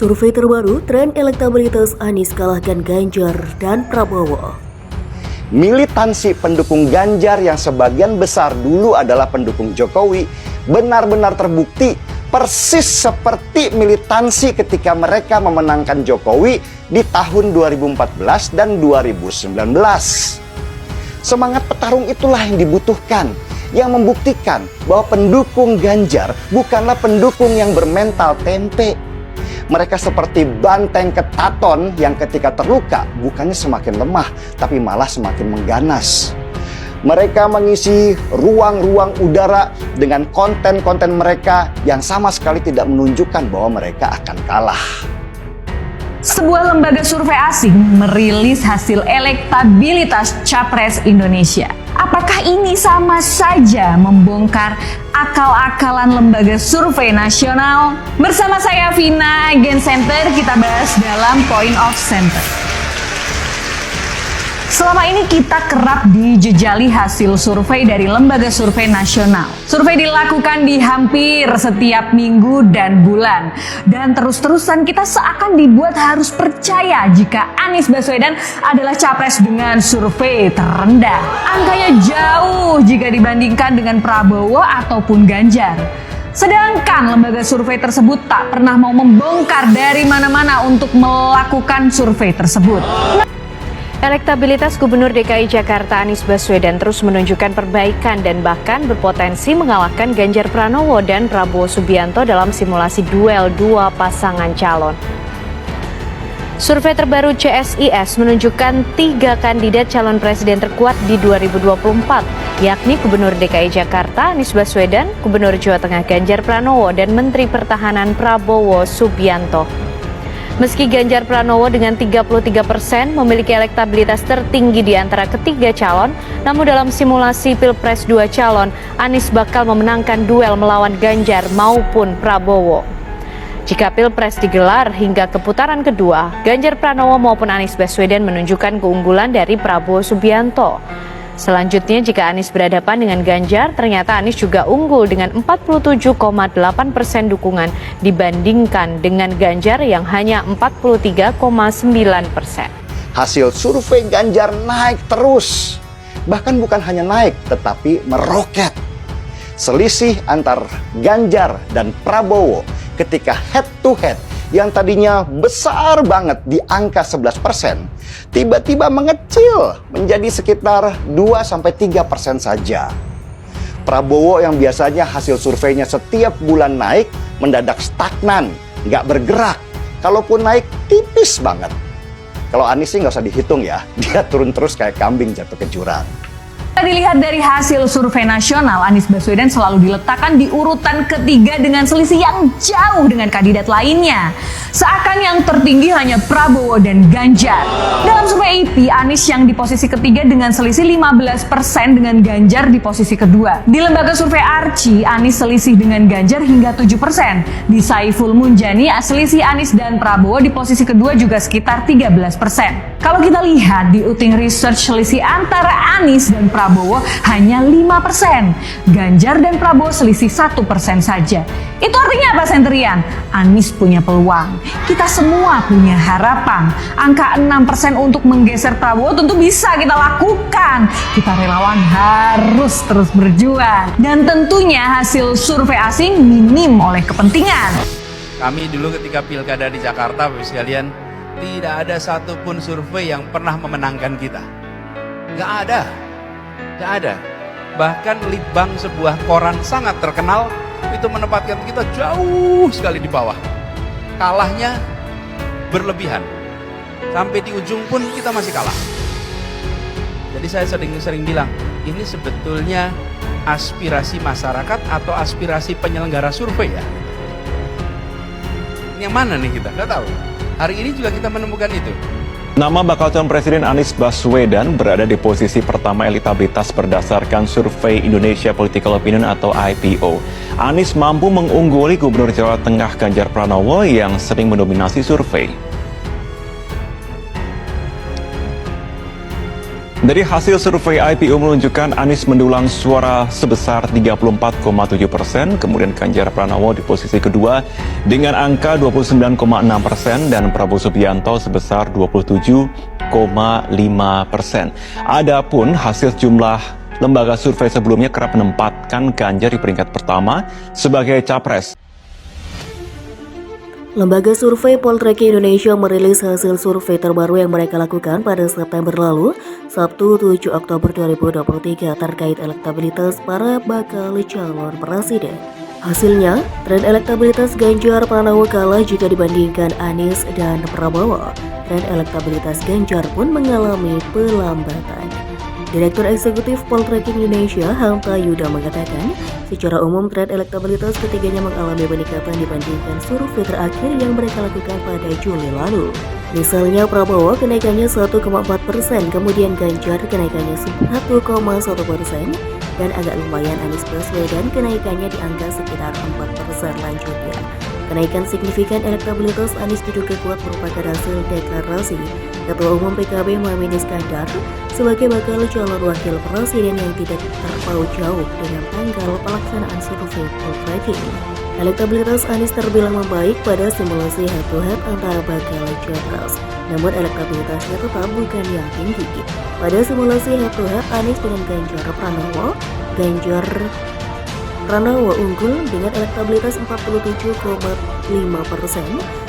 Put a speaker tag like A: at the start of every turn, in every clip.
A: Survei terbaru, tren elektabilitas Anies kalahkan Ganjar dan Prabowo.
B: Militansi pendukung Ganjar yang sebagian besar dulu adalah pendukung Jokowi benar-benar terbukti persis seperti militansi ketika mereka memenangkan Jokowi di tahun 2014 dan 2019. Semangat petarung itulah yang dibutuhkan, yang membuktikan bahwa pendukung Ganjar bukanlah pendukung yang bermental tempe. Mereka seperti banteng ketaton yang ketika terluka bukannya semakin lemah, tapi malah semakin mengganas. Mereka mengisi ruang-ruang udara dengan konten-konten mereka yang sama sekali tidak menunjukkan bahwa mereka akan kalah.
C: Sebuah lembaga survei asing merilis hasil elektabilitas Capres Indonesia. Apakah ini sama saja membongkar akal-akalan lembaga survei nasional? Bersama saya Vina, Gen Center, kita bahas dalam Point of Center. Selama ini kita kerap dijejali hasil survei dari lembaga survei nasional. Survei dilakukan di hampir setiap minggu dan bulan. Dan terus-terusan kita seakan dibuat harus percaya jika Anies Baswedan adalah capres dengan survei terendah. Angkanya jauh jika dibandingkan dengan Prabowo ataupun Ganjar. Sedangkan lembaga survei tersebut tak pernah mau membongkar dari mana-mana untuk melakukan survei tersebut.
D: Elektabilitas Gubernur DKI Jakarta Anies Baswedan terus menunjukkan perbaikan dan bahkan berpotensi mengalahkan Ganjar Pranowo dan Prabowo Subianto dalam simulasi duel dua pasangan calon. Survei terbaru CSIS menunjukkan 3 kandidat calon presiden terkuat di 2024, yakni Gubernur DKI Jakarta Anies Baswedan, Gubernur Jawa Tengah Ganjar Pranowo, dan Menteri Pertahanan Prabowo Subianto. Meski Ganjar Pranowo dengan 33% memiliki elektabilitas tertinggi di antara ketiga calon, namun dalam simulasi Pilpres 2 calon, Anies bakal memenangkan duel melawan Ganjar maupun Prabowo. Jika Pilpres digelar hingga ke putaran kedua, Ganjar Pranowo maupun Anies Baswedan menunjukkan keunggulan dari Prabowo Subianto. Selanjutnya, jika Anies berhadapan dengan Ganjar, ternyata Anies juga unggul dengan 47,8% dukungan dibandingkan dengan Ganjar yang hanya 43,9%.
B: Hasil survei Ganjar naik terus. Bahkan bukan hanya naik, tetapi meroket. Selisih antar Ganjar dan Prabowo ketika head to head yang tadinya besar banget di angka 11%, tiba-tiba mengecil menjadi sekitar 2-3% saja. Prabowo yang biasanya hasil surveinya setiap bulan naik, mendadak stagnan, nggak bergerak. Kalaupun naik, tipis banget. Kalau Anies sih nggak usah dihitung ya, dia turun terus kayak kambing jatuh ke jurang.
C: Dilihat dari hasil survei nasional, Anies Baswedan selalu diletakkan di urutan ketiga dengan selisih yang jauh dengan kandidat lainnya. Seakan yang tertinggi hanya Prabowo dan Ganjar. Dalam survei IP, Anies yang di posisi ketiga dengan selisih 15% dengan Ganjar di posisi kedua. Di lembaga survei Arci, Anies selisih dengan Ganjar hingga 7%. Di Saiful Munjani, selisih Anies dan Prabowo di posisi kedua juga sekitar 13%. Kalau kita lihat di Uting Research, selisih antara Anies dan Prabowo hanya 5%. Ganjar dan Prabowo selisih 1% saja. Itu artinya apa, Sentrian? Anies punya peluang. Kita semua punya harapan. Angka 6% untuk menggeser Prabowo tentu bisa kita lakukan. Kita relawan harus terus berjuang. Dan tentunya hasil survei asing minim oleh kepentingan.
E: Kami dulu ketika pilkada di Jakarta, Bapak sekalian, tidak ada satupun survei yang pernah memenangkan kita. Nggak ada. Nggak ada. Bahkan Litbang, sebuah koran sangat terkenal, itu menempatkan kita jauh sekali di bawah. Kalahnya berlebihan. Sampai di ujung pun kita masih kalah. Jadi saya sering bilang, ini sebetulnya aspirasi masyarakat atau aspirasi penyelenggara survei ya? Ini yang mana nih kita? Nggak tahu. Hari ini juga kita menemukan itu.
F: Nama bakal calon presiden Anies Baswedan berada di posisi pertama elektabilitas berdasarkan survei Indonesia Political Opinion atau IPO. Anies mampu mengungguli Gubernur Jawa Tengah Ganjar Pranowo yang sering mendominasi survei. Dari hasil survei IPO menunjukkan Anies mendulang suara sebesar 34,7%, kemudian Ganjar Pranowo di posisi kedua dengan angka 29,6% dan Prabowo Subianto sebesar 27,5%. Adapun hasil jumlah lembaga survei sebelumnya kerap menempatkan Ganjar di peringkat pertama sebagai capres.
A: Lembaga survei Poltreking Indonesia merilis hasil survei terbaru yang mereka lakukan pada September lalu, Sabtu 7 Oktober 2023 terkait elektabilitas para bakal calon presiden. Hasilnya, tren elektabilitas Ganjar Pranowo kalah jika dibandingkan Anies dan Prabowo. Tren elektabilitas Ganjar pun mengalami pelambatan. Direktur Eksekutif Poltreking Indonesia, Hanta Yuda mengatakan, secara umum tren elektabilitas ketiganya mengalami peningkatan dibandingkan survei terakhir yang mereka lakukan pada Juli lalu. Misalnya Prabowo kenaikannya 1,4%, kemudian Ganjar kenaikannya 1,1%, dan agak lumayan Anies Baswedan kenaikannya di angka sekitar 4% lanjutnya. Kenaikan signifikan elektabilitas Anies diduga kuat merupakan hasil deklarasi Ketua Umum PKB Muhaimin Iskandar sebagai bakal calon wakil presiden yang tidak terpaut jauh dengan tanggal pelaksanaan survei Poltreking. Elektabilitas Anies terbilang membaik pada simulasi head-to-head antara bakal capres, namun elektabilitasnya tetap bukan yang tinggi. Pada simulasi head-to-head Anies dengan Ganjar Pranowo unggul dengan elektabilitas 47,5%,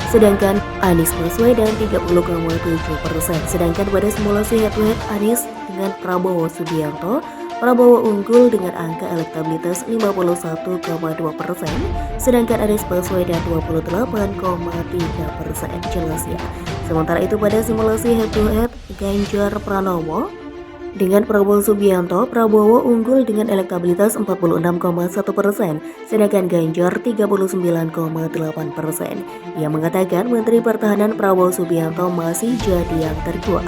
A: sedangkan Anies Baswedan 30,7%. Sedangkan pada simulasi head-to-head Anies dengan Prabowo Subianto, Prabowo unggul dengan angka elektabilitas 51,2%, sedangkan Anies Baswedan 28,3%. Jelas ya. Sementara itu pada simulasi head-to-head Ganjar Pranowo dengan Prabowo Subianto, Prabowo unggul dengan elektabilitas 46,1%, sedangkan Ganjar 39,8%. Ia mengatakan Menteri Pertahanan Prabowo Subianto masih jadi yang terkuat.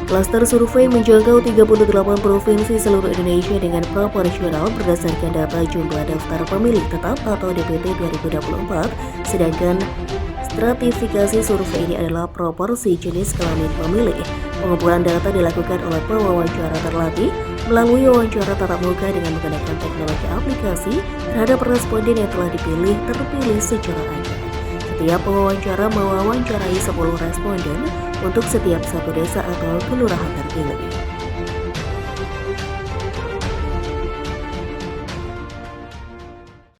A: Klaster survei menjangkau 38 provinsi seluruh Indonesia dengan proporsional berdasarkan data jumlah daftar pemilih tetap atau DPT 2024, sedangkan stratifikasi survei ini adalah proporsi jenis kelamin pemilih. Pengumpulan data dilakukan oleh pewawancara terlatih melalui wawancara tatap muka dengan menggunakan teknologi aplikasi terhadap responden yang telah terpilih secara acak. Setiap pewawancara mewawancarai 10 responden untuk setiap satu desa atau kelurahan terpilih.